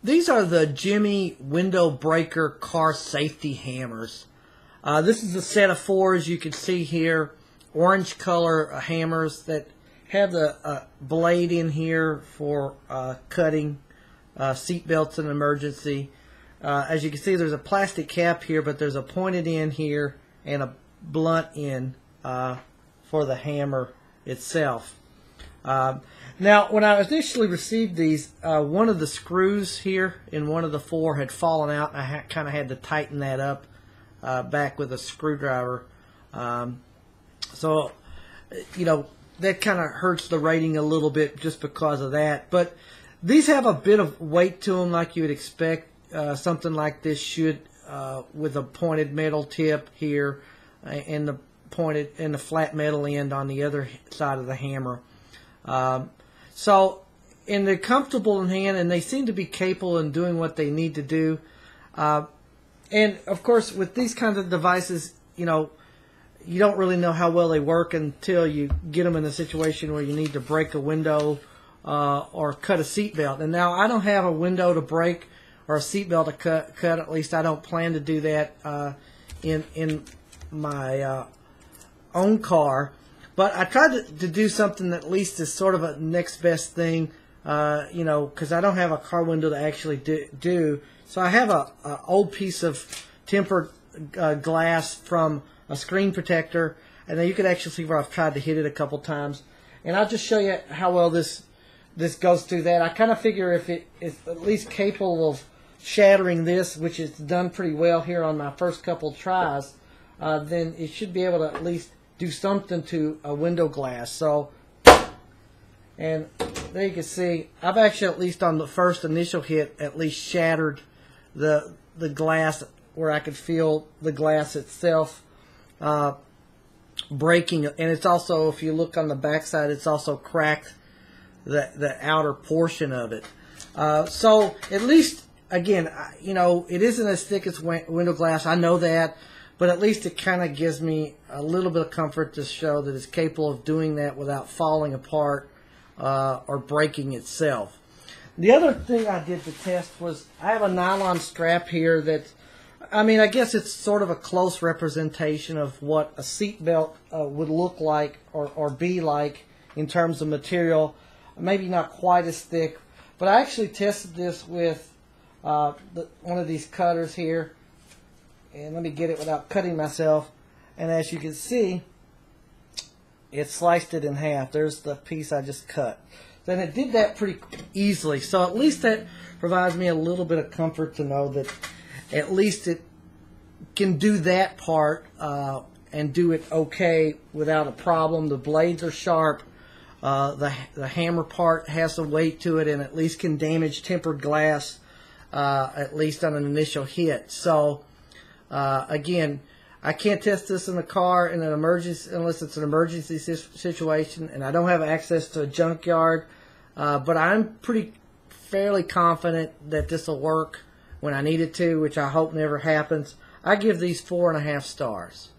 These are the Gemmy window breaker car safety hammers. This is a set of 4, as you can see here, orange color hammers that have the blade in here for cutting seat belts in emergency. As you can see, there's a plastic cap here, but there's a pointed end here and a blunt end for the hammer itself. Now, when I initially received these, one of the screws here in one of the 4 had fallen out, and I kind of had to tighten that up back with a screwdriver. So, you know, that kind of hurts the rating a little bit just because of that. But these have a bit of weight to them, like you would expect. Something like this should, with a pointed metal tip here, and the flat metal end on the other side of the hammer. And they're comfortable in hand, and they seem to be capable in doing what they need to do. And of course, with these kinds of devices, you know, you don't really know how well they work until you get them in a situation where you need to break a window or cut a seatbelt. And now I don't have a window to break or a seatbelt to cut. At least I don't plan to do that in my own car. But I tried to do something that at least is sort of a next best thing, you know, because I don't have a car window to actually do. So I have a old piece of tempered glass from a screen protector, and then you can actually see where I've tried to hit it a couple times. And I'll just show you how well this goes through that. I kind of figure if it is at least capable of shattering this, which is done pretty well here on my first couple tries, then it should be able to at least do something to a window glass. So, and there you can see, I've actually, at least on the first initial hit, at least shattered the glass where I could feel the glass itself breaking. And it's also, if you look on the back side, it's also cracked the outer portion of it. So at least, again, you know, it isn't as thick as window glass. I know that. But at least it kind of gives me a little bit of comfort to show that it's capable of doing that without falling apart or breaking itself. The other thing I did to test was I have a nylon strap here that, I mean, I guess it's sort of a close representation of what a seatbelt would look like or be like in terms of material. Maybe not quite as thick, but I actually tested this with one of these cutters here. And let me get it without cutting myself. And as you can see, it sliced it in half. There's the piece I just cut. Then it did that pretty easily. So at least that provides me a little bit of comfort to know that at least it can do that part and do it okay without a problem. The blades are sharp. The hammer part has some weight to it and at least can damage tempered glass at least on an initial hit. So again, I can't test this in the car in an emergency unless it's an emergency situation, and I don't have access to a junkyard. But I'm fairly confident that this will work when I need it to, which I hope never happens. I give these 4.5 stars.